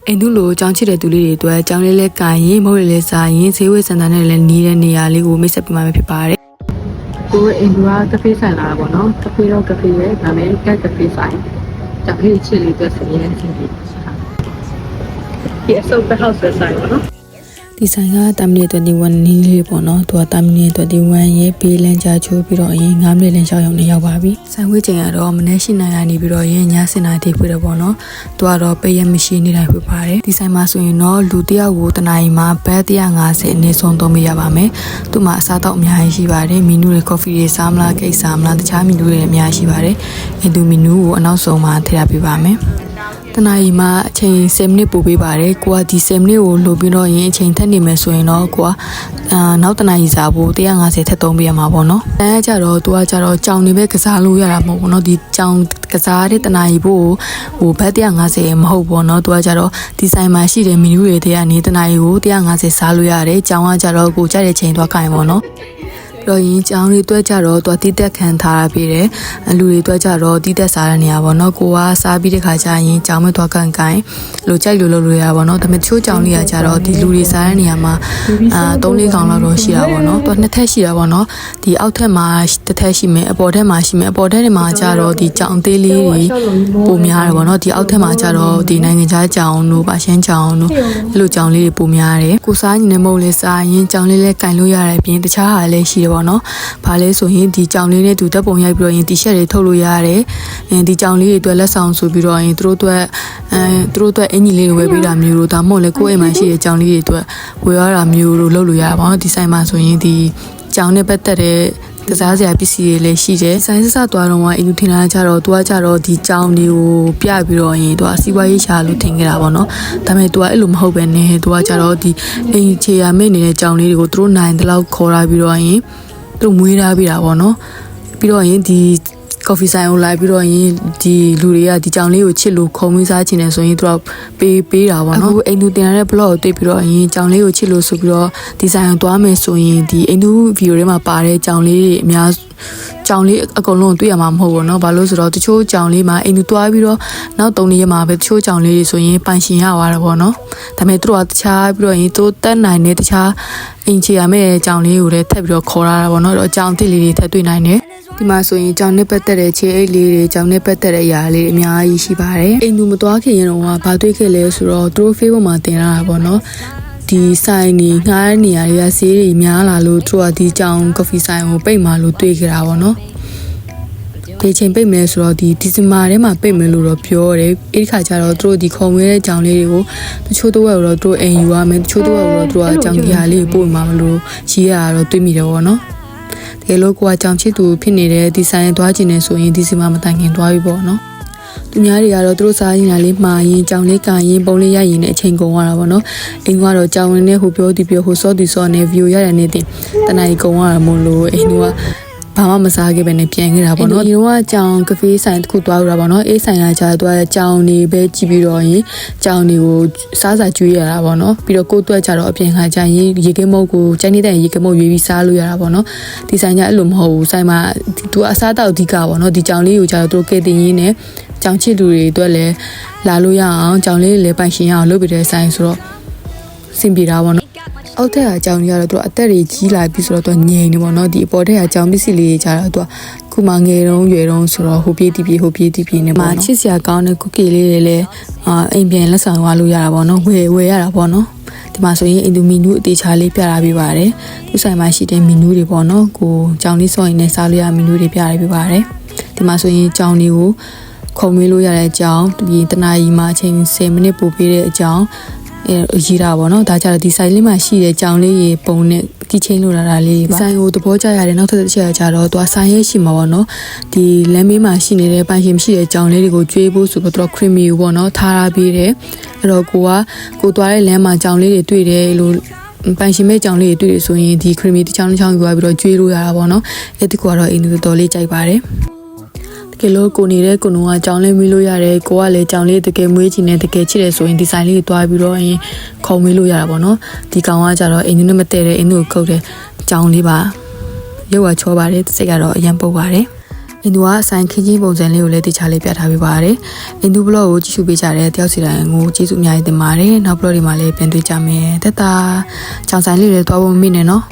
အိမ်သူလိုကြောင်းချစ်တဲ့သူလေးတွေအတွက်ကြောင်းလေးလဲကန်ရင်မဟုတ်လေစားရင်ဈေးဝယ်စံတန်းနဲ့လည်းနီးတဲ့နေရာလေးကိုမိတ်ဆက်ပေးမှဖြစ်ပါတယ်ကိုအိမ်သူကကဖေးဆိုင်လာတာပေါ့နော်ကဖေးတော့ကဖေးပဲဒါပေမဲ့ကကဖေးဆိုင်ကြောင်းလေးချစ်လေးအတွက်ဆိုရင်အဆင်ပြေဒီအဆုပ်ပဲဟောက်ဆွဲဆိုင်ပေါ့နော်ဒီဆိုင်ကတာမီနီ21နီးလေးပေါ့နော်သူကတာမီနီ21ရဲ့ဘေးလန်းချချိုးပြီးတော့အရင်9မိနစ်လင်းရှောက်ရုံနဲ့ရောက်ပါပြီဆိုင်ဝေးချိန်ကတော့မနေ့8နာရီနေပြီးတော့ရင်ည7နာရီထိဖွင့်တယ်ပေါ့နော်သူကတော့ပေးရမရှိနေတိုင်းဖွင့်ပါတယ်ဒီဆိုင်မှာဆိုရင်တော့လူတစ်ယောက်ကိုတစ်နာရီမှာဘတ်150အနည်းဆုံးသုံးပေးရပါမယ်သူ့မှာအစားအသောက်အများကြီးရှိပါတယ်မီနူတွေကော်ဖီတွေစားမလားကိတ်စားမလားတခြားမီနူတွေလည်းအများကြီးရှိပါတယ်အင်တူမီနူကိုအနောက်ဆုံးမှာထည့်ပေးပါမယ်တနာရီမှာအချိန်10မိနစ်ပို့ပေးပါတယ်ကိုကဒီ10မိနစ်ကိုလိုပြီးတော့ရင်အချိန်ထက်နေမယ်ဆိုရင်တော့ကိုကနောက်တနာရီစာဖို့150ထက်သုံးပေးရမှာပေါ့နော်အဲကြတော့သူကကြတော့ကြောင်နေပဲကစားလို့ရတာမဟုတ်ဘူးเนาะဒီကြောင်ကစားတဲ့တနာရီဖို့ဟိုဘတ်150မဟုတ်ပေါ့เนาะသူကကြတော့ဒီဆိုင်မှာရှိတဲ့မီနူတွေထဲကနေတနာရီကို150စားလို့ရတယ်ကြောင်ကကြတော့ကိုကြတဲ့ချိန်သွားခိုင်းပေါ့เนาะတော့ရင်ကျောင်းလေးတွဲကြတော့သူတိတက်ခံထားရပြီးတယ်လူတွေတွဲကြတော့တိတက်စားတဲ့နေရာပေါ့နော်ကိုကစားပြီးတဲ့ခါကျရင်ကျောင်းမသွားကန်ကိုင်းလိုကြိုက်လိုလုပ်လို့ရပါပေါ့နော်ဒါပေမဲ့ချိုးကျောင်းလေးကကြတော့ဒီလူတွေစားတဲ့နေရာမှာ3-4ကောင်လောက်တော့ရှိတာပေါ့နော်သူနှစ်ထက်ရှိတာပေါ့နော်ဒီအောက်ထက်မှာတစ်ထက်ရှိမယ်အပေါ်ထက်မှာရှိမယ်အပေါ်ထက်တွေမှာကြတော့ဒီကျောင်းသေးလေးတွေပိုများတယ်ပေါ့နော်ဒီအောက်ထက်မှာကြတော့ဒီနိုင်ငံခြားကျောင်းတို့ပါရှမ်းကျောင်းတို့အဲ့လိုကျောင်းလေးတွေပိုများတယ်ကိုစားညီနေမဟုတ်လေစားရင်ကျောင်းလေးလဲကင်လို့ရတဲ့အပြင်တခြားဟာလည်းရှိတယ်ပေါ့နော်။ဘာလဲဆိုရင်ဒီကြောင်လေးနဲ့သူတက်ပုံရိုက်ပြီးတော့ရင်တီရှပ်တွေထုတ်လို့ရတယ်။ဒီကြောင်လေးတွေအတွက်လက်ဆောင်ဆိုပြီးတော့ရင်သူတို့အတွက်အင်ကြီးလေးတွေဝယ်ပေးတာမျိုးတို့ဒါမှမဟုတ်လေကိုယ့်အိမ်မှာရှိတဲ့ကြောင်လေးတွေအတွက်ဝယ်ရတာမျိုးတို့လုပ်လို့ရတာပေါ့နော်။ဒီဆိုင်မှာဆိုရင်ဒီကြောင်နဲ့ပတ်သက်တဲ့ကစားစရာပစ္စည်းတွေလည်းရှိတယ်။ဆိုင်စသွားတော့အင်သူထင်တာကြတော့သူကကြတော့ဒီကြောင်တွေကိုပြပြီးတော့ရင်သူကစီးပွားရေးရှာလို့ထင်ခဲ့တာပေါ့နော်။ဒါပေမဲ့သူကအဲ့လိုမဟုတ်ပဲနဲ့သူကကြတော့ဒီအင်ချေရမိတ်နေတဲ့ကြောင်လေးတွေကိုသူတို့နိုင်တဲ့လောက်ခေါ်လာပြီးတော့ရင်သူမွေးထားပြတာပေါ့နော်ပြီးတော့ရင်ဒီကော်ဖီဆိုင်ကိုလိုက်ပြီးတော့ရင်ဒီလူတွေကဒီကြောင်လေးကိုချစ်လို့ခုံမွေးစားချင်တယ်ဆိုရင်သူကပေးတာပေါ့နော်အခုအိမ်သူတင်ရတဲ့ blog ကိုတွေ့ပြီးတော့ရင်ကြောင်လေးကိုချစ်လို့ဆိုပြီးတော့ဒီဆိုင်ကိုသွားမယ်ဆိုရင်ဒီအိမ်သူ video ထဲမှာပါတဲ့ကြောင်လေးတွေအများကြောင်လေးအကုန်လုံးတွေ့ရမှာမဟုတ်ဘူးเนาะဘာလို့ဆိုတော့တချို့ကြောင်လေးမှာအိမ်သူသွားပြီးတော့နောက်3ရက်မှာပဲတချို့ကြောင်လေးတွေဆိုရင်ပိုင်ရှင်ရသွားတယ်ပေါ့เนาะဒါပေမဲ့သူတို့ကတခြားပြီးတော့ရင်သူတက်နိုင်တဲ့တခြားအင်ချီရမဲ့ကြောင်လေးကိုလည်းထပ်ပြီးတော့ခေါ်လာတာပေါ့เนาะတော့ကြောင်တစ်လေးတွေထပ်တွေ့နိုင်တယ်ဒီမှာဆိုရင်ကြောင်နဲ့ပတ်သက်တဲ့ခြေအိတ်လေးတွေကြောင်နဲ့ပတ်သက်တဲ့အရာလေးအများကြီးရှိပါတယ်အိမ်သူမသွားခင်ရင်တော့ဘာတွေ့ခဲ့လဲဆိုတော့သူတို့ Facebook မှာတင်လာတာပေါ့เนาะဒီဆိုင်နေငှားတဲ့နေရာတွေကဈေးတွေများလာလို့သူကဒီကြောင်ကော်ဖီဆိုင်ကိုပိတ်မှလို့တွေ့ကြတာပေါ့နော်ဒီချိန်ပိတ်မယ်ဆိုတော့ဒီဇင်ဘာထဲမှာပိတ်မယ်လို့တော့ပြောတယ်အဲ့ဒီခါကျတော့သူတို့ဒီခုံဝဲတဲ့ကြောင်လေးတွေကိုတချို့တော့တော့သူတို့အိမ်ယူရမယ်တချို့တော့သူတို့ကကြောင်ကြီးဟာလေးပို့မှမလို့ရေးရတော့တွေးမိတယ်ပေါ့နော်တကယ်လို့ကိုကကြောင်ချစ်သူဖြစ်နေတဲ့ဒီဆိုင်သွားကျင်နေဆိုရင်ဒီဇင်ဘာမတိုင်ခင်သွားပြီပေါ့နော်သူများတွေကတော့သူတို့စားရင်လေးမှာရင်ကြောင်လေးကရင်ပုံလေးရရင်နဲ့အချိန်ကုန်သွားတာပေါ့နော်အိမ်ကတော့ကြောင်ဝင်နဲ့ဟိုပြောဒီပြောဟိုစောဒီစောနဲ့ view ရတဲ့နေ့တင်တနားကြီးကုန်သွားတာမို့လို့အိမ်ကဘာမှမစားခဲ့ပဲနဲ့ပြန်ခဲ့တာပေါ့နော်ဒီတော့ကြောင်ကဖေးဆိုင်တစ်ခုသွားလို့တာပေါ့နော်အေးဆိုင်ကကြာသွားကြောင်နေပဲကြည့်ပြီးတော့ရင်ကြောင်တွေကိုစားစာကျွေးရတာပေါ့နော်ပြီးတော့ကိုယ့်အတွက်ကြတော့အပြင်ခါကျရင်ရေကဲမုတ်ကိုကျိုင်းနေတဲ့ရေကဲမုတ်ရွေးပြီးစားလို့ရတာပေါ့နော်ဒီဆိုင်ကအဲ့လိုမဟုတ်ဘူးဆိုင်မှာသူအစားတောက်အဓိကပေါ့နော်ဒီကြောင်လေးကိုကြာတော့သူကဲတင်ရင်းနဲ့ကြောင်ချစ်သူတွေအတွက်လည်းလာလို့ရအောင်ကြောင်လေးလည်းပိုင်ရှင်ရအောင်လုပ်ပြတဲ့ဆိုင်ဆိုတော့စင်ပြေတာပေါ့နော်အောက်ထက်အကြောင်ကြီးကတော့သူအသက်တွေကြီးလာပြီဆိုတော့သူငြိမ်နေပေါ့နော်ဒီအပေါ်ထက်အကြောင်ပစ္စည်းလေးတွေကြတော့သူခုမှငယ်တုန်းရွယ်တုန်းဆိုတော့ဟိုပြေးတီးပြေးဟိုပြေးတီးပြေးနေပေါ့နော်ချစ်စရာကောင်းတဲ့ကုကီလေးတွေလည်းအိမ်ပြန်လက်ဆောင်သွားလို့ရတာပေါ့နော်ဝယ်ရတာပေါ့နော်ဒီမှာဆိုရင်အင်ဒူမီနူအသေးချာလေးပြထားပေးပါတယ်သူဆိုင်မှာရှိတဲ့မီနူတွေပေါ့နော်ကိုကြောင်လေးစောရင်လည်းစားလို့ရမီနူတွေပြထားပေးပါတယ်ဒီမှာဆိုရင်ကြောင်တွေကိုခုံမေးလို့ရတဲ့အကြောင်းဒီတနာရီမှာအချိန်10မိနစ်ပို့ပေးတဲ့အကြောင်းရေးတာပေါ့နော်ဒါကြတော့ဒီဆိုင်လေးမှာရှိတဲ့ကြောင်လေးရေပုံနဲ့တီချင်းလိုလာတာလေးပါဆိုင်ကိုသဘောကျရတယ်နောက်ထပ်တစ်ချက်ကြတော့သူဆိုင်ရဲ့ရှိမှာပေါ့နော်ဒီလမ်းမေးမှာရှိနေတဲ့ပိုင်ရှင်မရှိတဲ့ကြောင်လေးတွေကိုကျွေးဖို့ဆိုတော့သူခရမီကိုပေါ့နော်ထားထားပေးတယ်အဲ့တော့ကိုသွားတဲ့လမ်းမှာကြောင်လေးတွေတွေ့တယ်လို့ပိုင်ရှင်မဲ့ကြောင်လေးတွေတွေ့ရဆိုရင်ဒီခရမီတစ်ချောင်းတစ်ချောင်းယူသွားပြီးတော့ကျွေးလို့ရတာပေါ့နော်အဲ့ဒီကတော့အင်းတို့တော်လေးကြိုက်ပါတယ်တကယ်လို့ကိုနေတဲ့ကိုကကြောင်လေးမွေးလို့ရတယ်ကိုကလည်းကြောင်လေးတကယ်မွေးချင်တယ်တကယ်ချစ်တယ်ဆိုရင်ဒီဆိုင်လေးကိုတွားပြီးတော့ရင်ခုံမွေးလို့ရတာပေါ့နော်ဒီကောင်ကကြတော့အိမ်နဲ့မတည့်တဲ့အင်းတို့ခုတ်တဲ့ကြောင်လေးပါရုပ်ကချောပါတယ်စိတ်ကတော့အရင်ပုတ်ပါတယ် အင်ဒူကအဆိုင်ခင်းချင်းပုံစံလေးကိုလည်းတခြားလေးပြထားပေးပါတယ်အင်ဒူဘလော့ကိုကြည့်ရှုပေးကြတဲ့တယောက်စီတိုင်းကိုကျေးဇူးအများကြီးတင်ပါတယ်နောက်ဘလော့တွေမှာလည်းပြန်တွေ့ကြမယ်တက်တာချောင်ဆိုင်လေးတွေတွားဖို့မိနေနော်